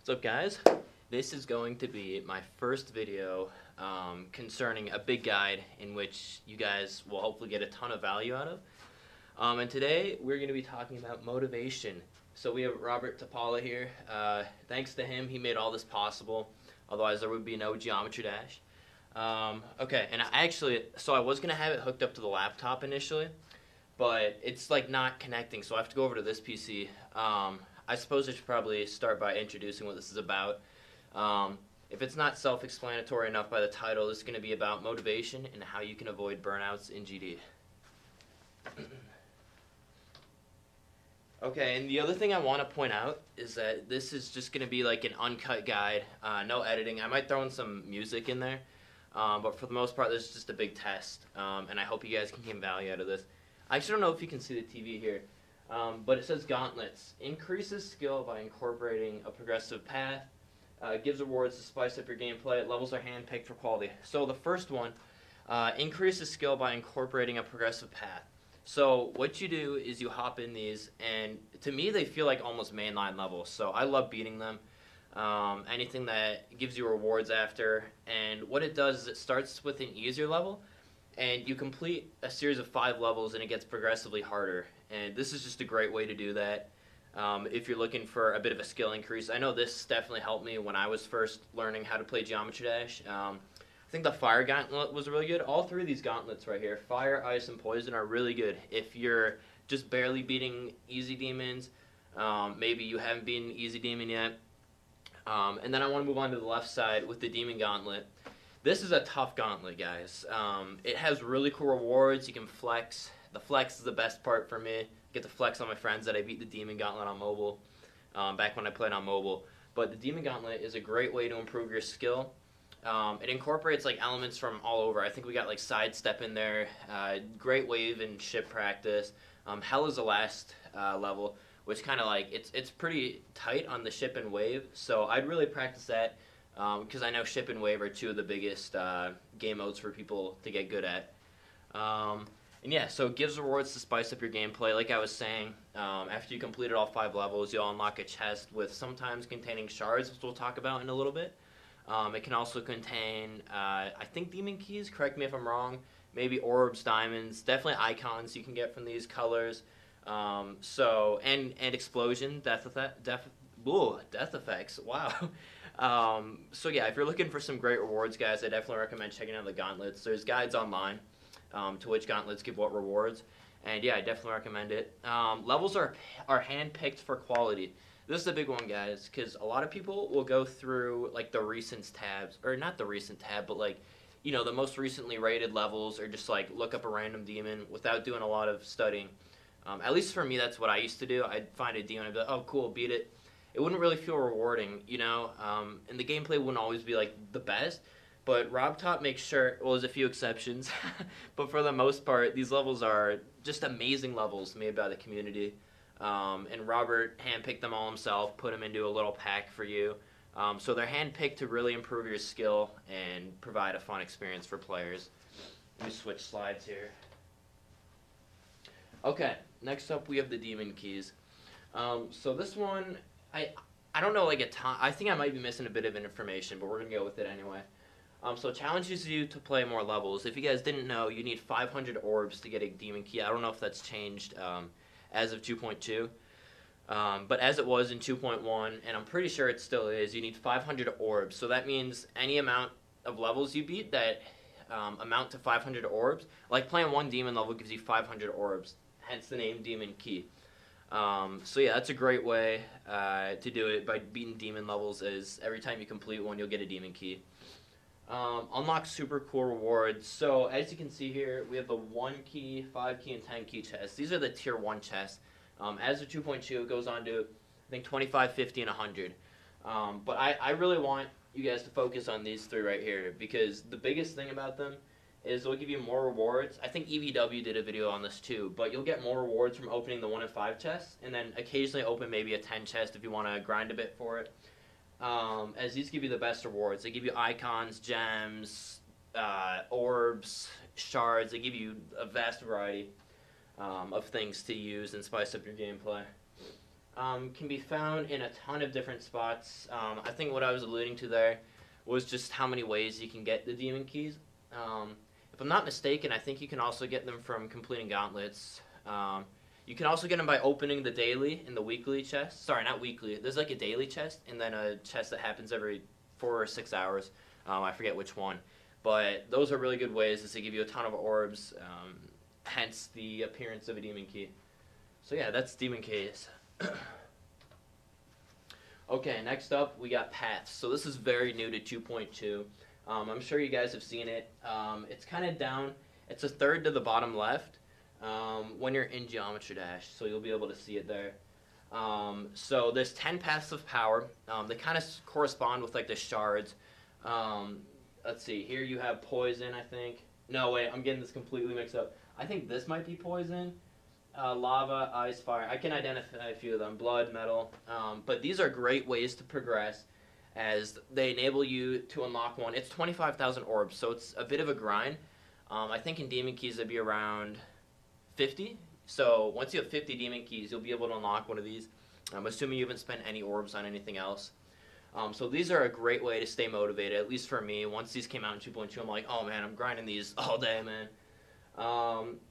What's up, guys? This is going to be my first video concerning a big guide in which you guys will hopefully get a ton of value out of. And today we're going to be talking about motivation. So we have Robert Tapala here. Thanks to him, he made all this possible. Otherwise, there would be no Geometry Dash. Okay, and I was going to have it hooked up to the laptop initially, but it's like not connecting, so I have to go over to this PC. I suppose I should probably start by introducing what this is about. If it's not self-explanatory enough by the title, this is going to be about motivation and how you can avoid burnouts in GD. Okay, and the other thing I want to point out is that this is just going to be like an uncut guide, no editing. I might throw in some music in there, but for the most part, this is just a big test, and I hope you guys can gain value out of this. I actually don't know if you can see the TV here. But it says gauntlets. Increases skill by incorporating a progressive path. Gives rewards to spice up your gameplay. Levels are handpicked for quality. So the first one, increases skill by incorporating a progressive path. So what you do is you hop in these, and to me they feel like almost mainline levels. So I love beating them. Anything that gives you rewards after. And what it does is it starts with an easier level, and you complete a series of 5 levels, and it gets progressively harder. And this is just a great way to do that if you're looking for a bit of a skill increase. I know this definitely helped me when I was first learning how to play Geometry Dash. I think the Fire Gauntlet was really good. All 3 of these gauntlets right here, Fire, Ice, and Poison, are really good if you're just barely beating Easy Demons. Maybe you haven't beaten Easy Demon yet. And then I want to move on to the left side with the Demon Gauntlet. This is a tough gauntlet, guys. It has really cool rewards. You can flex. The flex is the best part for me. Get to flex on my friends that I beat the Demon Gauntlet on mobile, back when I played on mobile. But the Demon Gauntlet is a great way to improve your skill. It incorporates like elements from all over. I think we got like sidestep in there, great wave and ship practice. Hell is the last level, which kind of like, it's pretty tight on the ship and wave. So I'd really practice that because I know ship and wave are 2 of the biggest game modes for people to get good at. And yeah, so it gives rewards to spice up your gameplay. Like I was saying, after you completed all 5 levels, you'll unlock a chest with sometimes containing shards, which we'll talk about in a little bit. It can also contain, I think, demon keys. Correct me if I'm wrong. Maybe orbs, diamonds, definitely icons you can get from these colors. And explosion, death effects. Wow. So yeah, if you're looking for some great rewards, guys, I definitely recommend checking out the gauntlets. There's guides online to which gauntlets give what rewards, and yeah, I definitely recommend it. Levels are hand-picked for quality. This is a big one, guys, because a lot of people will go through like the recent tabs, or not the recent tab, but like, you know, the most recently rated levels, or just like look up a random demon without doing a lot of studying. At least for me, that's what I used to do. I'd find a demon, I'd be like, oh cool, beat it. It wouldn't really feel rewarding, you know, and the gameplay wouldn't always be like the best. But RobTop makes sure, well, there's a few exceptions, but for the most part, these levels are just amazing levels made by the community. And Robert handpicked them all himself, put them into a little pack for you. So they're handpicked to really improve your skill and provide a fun experience for players. Let me switch slides here. Okay, next up we have the Demon Keys. So this one, I don't know like a ton. I think I might be missing a bit of information, but we're going to go with it anyway. So it challenges you to play more levels. If you guys didn't know, you need 500 orbs to get a demon key. I don't know if that's changed as of 2.2, but as it was in 2.1, and I'm pretty sure it still is, you need 500 orbs. So that means any amount of levels you beat that amount to 500 orbs, like playing one demon level gives you 500 orbs, hence the name Demon Key. So yeah, that's a great way to do it by beating demon levels, is every time you complete one, you'll get a Demon Key. Unlock super cool rewards. So as you can see here, we have the 1 key, 5 key, and 10 key chests. These are the tier 1 chests. As of 2.2, it goes on to, I think, 25, 50, and 100. But I really want you guys to focus on these 3 right here, because the biggest thing about them is they'll give you more rewards. I think EVW did a video on this too, but you'll get more rewards from opening the 1 and 5 chests, and then occasionally open maybe a 10 chest if you want to grind a bit for it. As these give you the best rewards. They give you icons, gems, orbs, shards. They give you a vast variety of things to use and spice up your gameplay. can be found in a ton of different spots. I think what I was alluding to there was just how many ways you can get the demon keys. If I'm not mistaken, I think you can also get them from completing gauntlets. You can also get them by opening the daily and the weekly chest. Sorry, not weekly. There's like a daily chest and then a chest that happens every 4 or 6 hours. I forget which one. But those are really good ways as they give you a ton of orbs, hence the appearance of a demon key. So yeah, that's demon keys. Okay, next up we got paths. So this is very new to 2.2. I'm sure you guys have seen it. It's kind of down. It's a third to the bottom left when you're in Geometry Dash, so you'll be able to see it there. So there's 10 paths of power. They kind of correspond with like the shards. Let's see. Here you have poison, I think. No, wait, I'm getting this completely mixed up. I think this might be poison. Lava, ice, fire. I can identify a few of them. Blood, metal. But these are great ways to progress as they enable you to unlock one. It's 25,000 orbs, so it's a bit of a grind. I think in Demon Keys it'd be around 50. So once you have 50 Demon Keys, you'll be able to unlock one of these. I'm assuming you haven't spent any orbs on anything else. So these are a great way to stay motivated, at least for me. Once these came out in 2.2, I'm like, oh man, I'm grinding these all day, man.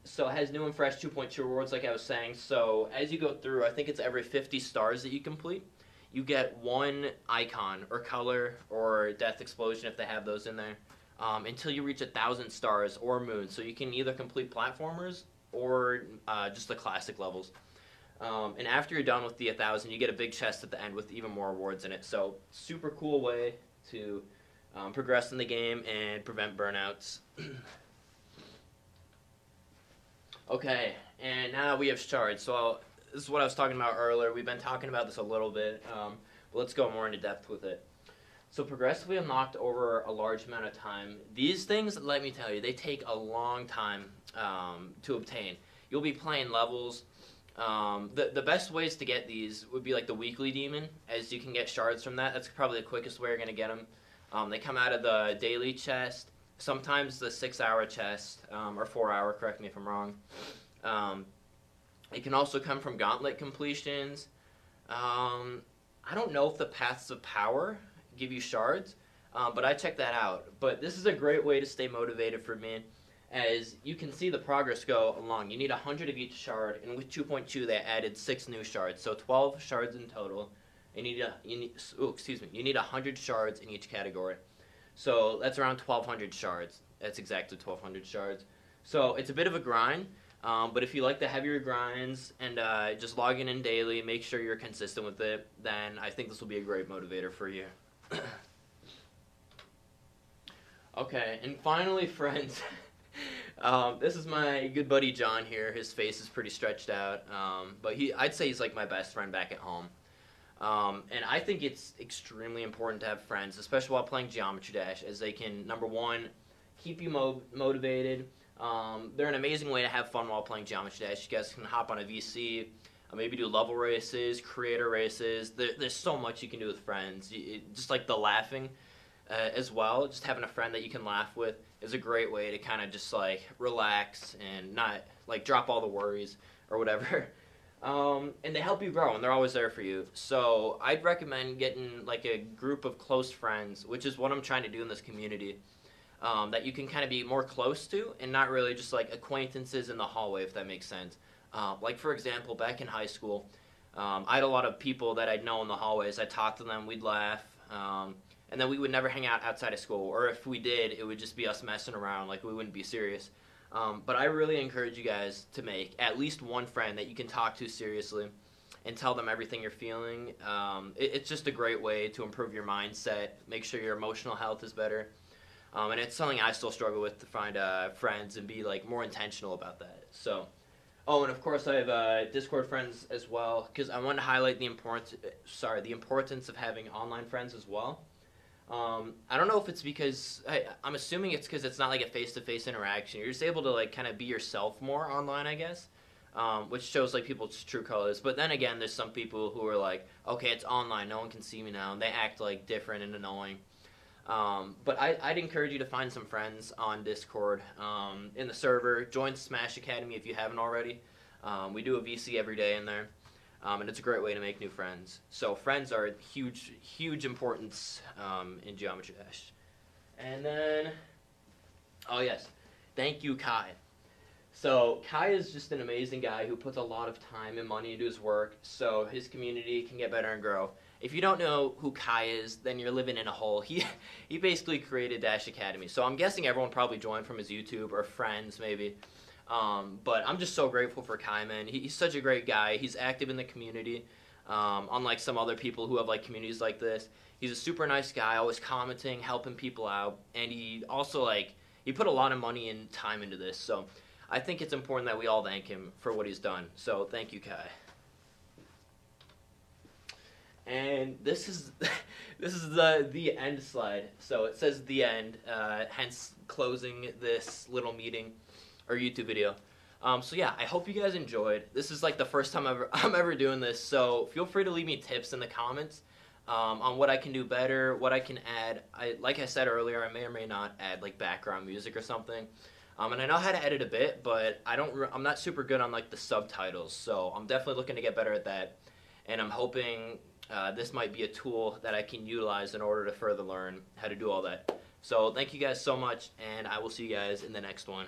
So it has new and fresh 2.2 rewards, like I was saying. So as you go through, I think it's every 50 stars that you complete, you get one icon or color or death explosion if they have those in there, until you reach 1,000 stars or moons. So you can either complete platformers or just the classic levels. And after you're done with the 1,000, you get a big chest at the end with even more rewards in it. So super cool way to progress in the game and prevent burnouts. Okay, and now we have shards. So this is what I was talking about earlier. We've been talking about this a little bit, but let's go more into depth with it. So progressively unlocked over a large amount of time. These things, let me tell you, they take a long time to obtain. You'll be playing levels. The best ways to get these would be like the weekly demon, as you can get shards from that. That's probably the quickest way you're going to get them. They come out of the daily chest, sometimes the 6-hour chest, or 4-hour, correct me if I'm wrong. It can also come from gauntlet completions. I don't know if the paths of power give you shards, but I checked that out. But this is a great way to stay motivated for me, as you can see the progress go along. You need 100 of each shard, and with 2.2 they added 6 new shards, so 12 shards in total. You need 100 shards in each category. So that's around 1,200 shards. That's exactly 1,200 shards. So it's a bit of a grind, but if you like the heavier grinds and just logging in daily, make sure you're consistent with it, then I think this will be a great motivator for you. Okay, and finally, friends. This is my good buddy John here. His face is pretty stretched out, but I'd say he's like my best friend back at home. And I think it's extremely important to have friends, especially while playing Geometry Dash, as they can, number one, keep you motivated. They're an amazing way to have fun while playing Geometry Dash. You guys can hop on a VC, maybe do level races, creator races. There's so much you can do with friends. Just like the laughing as well. Just having a friend that you can laugh with is a great way to kind of just like relax and not like drop all the worries or whatever. And they help you grow, and they're always there for you. So I'd recommend getting like a group of close friends, which is what I'm trying to do in this community, that you can kind of be more close to and not really just like acquaintances in the hallway, if that makes sense. Like for example, back in high school, I had a lot of people that I'd know in the hallways. I'd talk to them, we'd laugh, and then we would never hang out outside of school, or if we did, it would just be us messing around, like we wouldn't be serious. But I really encourage you guys to make at least one friend that you can talk to seriously and tell them everything you're feeling. It's just a great way to improve your mindset, make sure your emotional health is better. And it's something I still struggle with, to find friends and be like more intentional about that. So, oh, and of course I have Discord friends as well, because I want to highlight the importance of having online friends as well. I don't know if it's because, I'm assuming it's because it's not like a face-to-face interaction. You're just able to like kind of be yourself more online, I guess, which shows like people's true colors. But then again, there's some people who are like, okay, it's online, no one can see me now, and they act like different and annoying. But I'd encourage you to find some friends on Discord, in the server. Join Smash Academy if you haven't already. We do a VC every day in there. and it's a great way to make new friends. So friends are huge importance in Geometry Dash. And then, oh yes, thank you, Kai. So Kai is just an amazing guy who puts a lot of time and money into his work so his community can get better and grow. If you don't know who Kai is, then you're living in a hole. He basically created Dash Academy. So I'm guessing everyone probably joined from his YouTube or friends maybe. But I'm just so grateful for Kai, man. He's such a great guy. He's active in the community. Unlike some other people who have like communities like this, he's a super nice guy, always commenting, helping people out, and he also he put a lot of money and time into this. So I think it's important that we all thank him for what he's done. So thank you, Kai. And this is the end slide. So it says the end, hence closing this little meeting or YouTube video. So yeah, I hope you guys enjoyed. This is like the first time I'm ever doing this. So feel free to leave me tips in the comments on what I can do better, what I can add. Like I said earlier, I may or may not add like background music or something. And I know how to edit a bit, but I'm not super good on like the subtitles. So I'm definitely looking to get better at that. And I'm hoping this might be a tool that I can utilize in order to further learn how to do all that. So thank you guys so much, and I will see you guys in the next one.